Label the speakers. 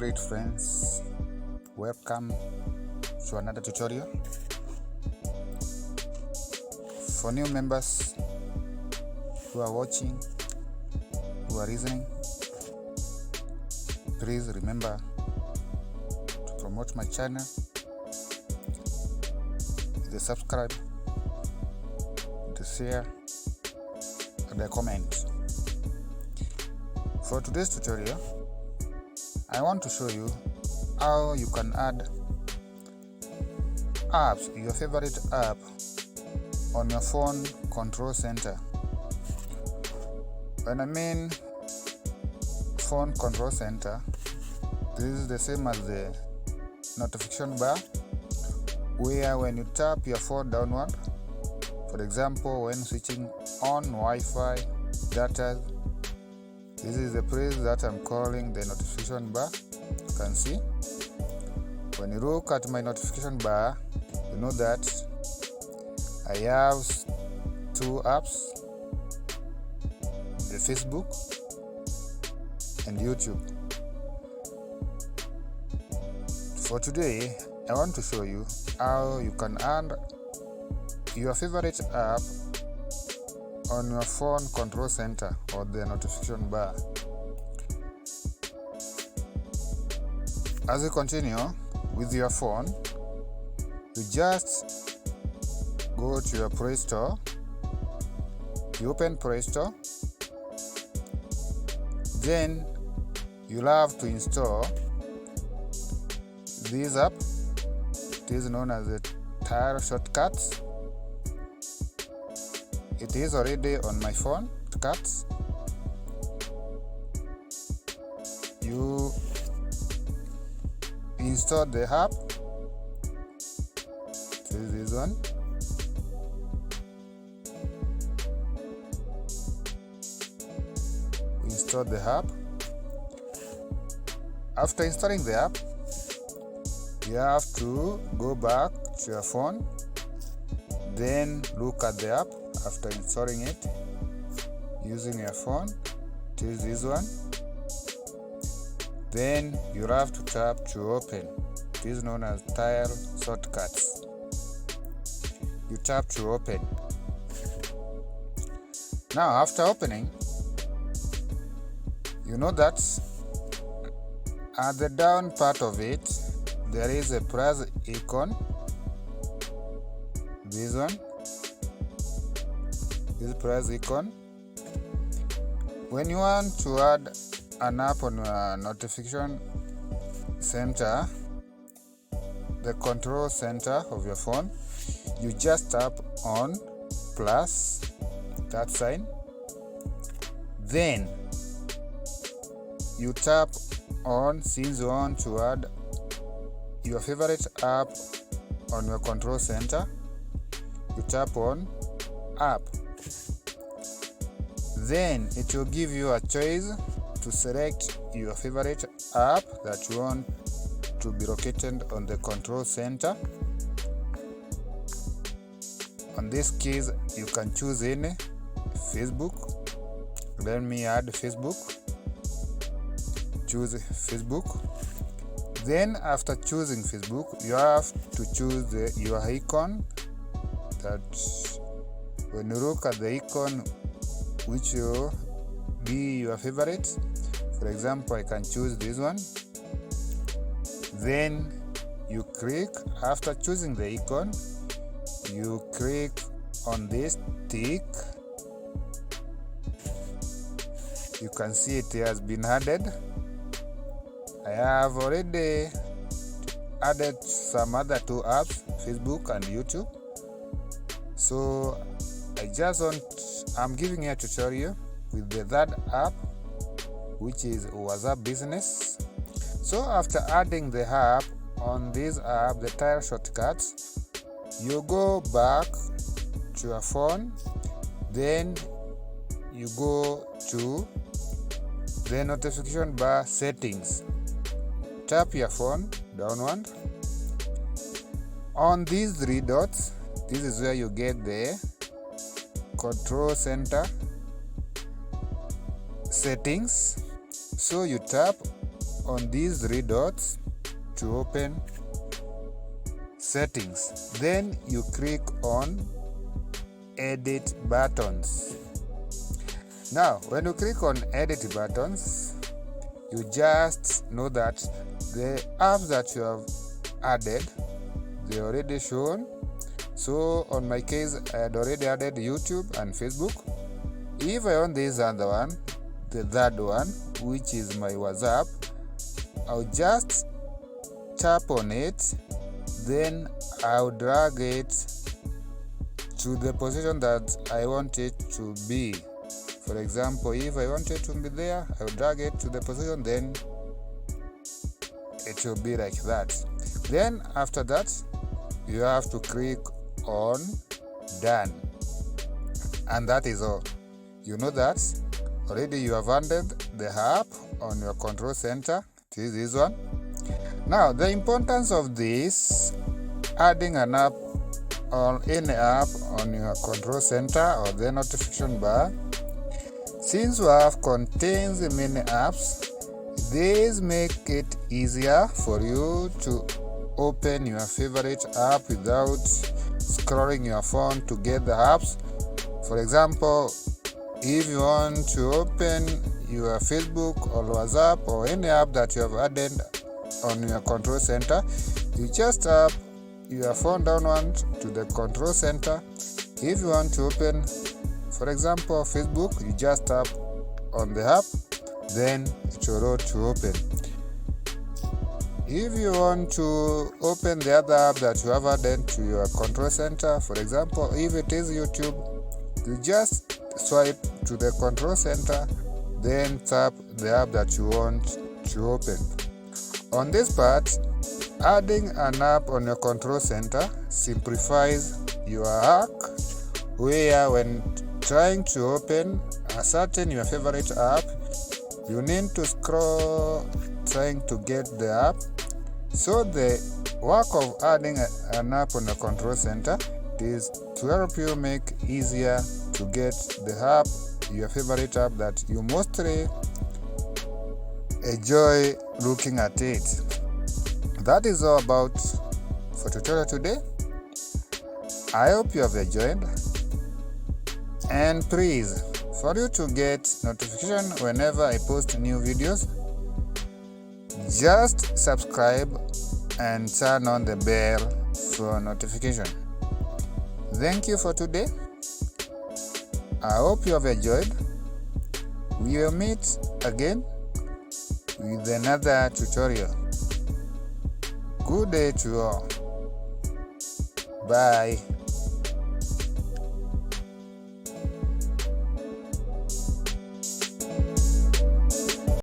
Speaker 1: great friends, welcome to another tutorial. For new members who are watching, who are listening, please remember to promote my channel, the subscribe, the share, and the comment. For today's tutorial, I want to show you how you can add apps, your favorite app, on your phone control center. When I mean phone control center, this is the same as the notification bar, where when you tap your phone downward, for example when switching on Wi-Fi, data, this is the place that I'm calling the notification bar. You can see when you look at my notification bar, you know that I have two apps, the Facebook and YouTube. For today, I want to show you how you can add your favorite app on your phone control center or the notification bar. As you continue with your phone, you just go to your Play Store, you open Play Store, then you'll have to install this app. It is known as the Tile Shortcuts. It is already on my phone, shortcuts. You install the app. This is this one. Install the app. After installing the app, you have to go back to your phone, then look at the app. After installing it using your phone, choose this one, then you have to tap to open. It is known as Tile Shortcuts. You tap to open. Now after opening, you know that at the down part of it there is a plus icon, this one, this plus icon. When you want to add an app on your notification center, the control center of your phone, you just tap on plus, that sign, then you tap on, since you want to add your favorite app on your control center, you tap on app. Then it will give you a choice to select your favorite app that you want to be located on the control center. On this case, you can choose any. Facebook. Let me add Facebook. Choose Facebook. Then after choosing Facebook, you have to choose your icon. That when you look at the icon, which will be your favorite. For example, I can choose this one. Then you click. After choosing the icon, you click on this tick. You can see it has been added. I have already added some other two apps, Facebook and YouTube. So I'm giving you a tutorial with the third app, which is WhatsApp Business. So after adding the app on this app, the Tile Shortcuts, you go back to your phone, then you go to the notification bar settings. Tap your phone downward. On these three dots, this is where you get the control center settings. So you tap on these three dots to open settings. Then you click on edit buttons. Now, when you click on edit buttons, you just know that the apps that you have added, they already shown. So on my case, I had already added YouTube and Facebook. If I want this other one, the third one, which is my WhatsApp, I'll just tap on it, then I'll drag it to the position that I want it to be. For example, if I want it to be there, I'll drag it to the position, then it will be like that. Then after that, you have to click on done, and that is all. You know that already you have added the app on your control center. It is this one. Now, the importance of this, adding an app or any app on your control center or the notification bar, since we have contains many apps, this make it easier for you to open your favorite app without scrolling your phone to get the apps. For example, if you want to open your Facebook or WhatsApp or any app that you have added on your control center, you just tap your phone downward to the control center. If you want to open, for example, Facebook, you just tap on the app, then it will roll to open. If you want to open the other app that you have added to your control center, for example, if it is YouTube, you just swipe to the control center, then tap the app that you want to open. On this part, adding an app on your control center simplifies your work, where when trying to open a certain your favorite app, you need to scroll trying to get the app. So the work of adding an app on your control center is to help you make easier to get the app, your favorite app that you mostly enjoy looking at it. That is all about for tutorial today. I hope you have enjoyed, and please, for you to get notification whenever I post new videos, just subscribe and turn on the bell for notification. Thank you for today. I hope you have enjoyed. We will meet again with another tutorial. Good day to all. Bye.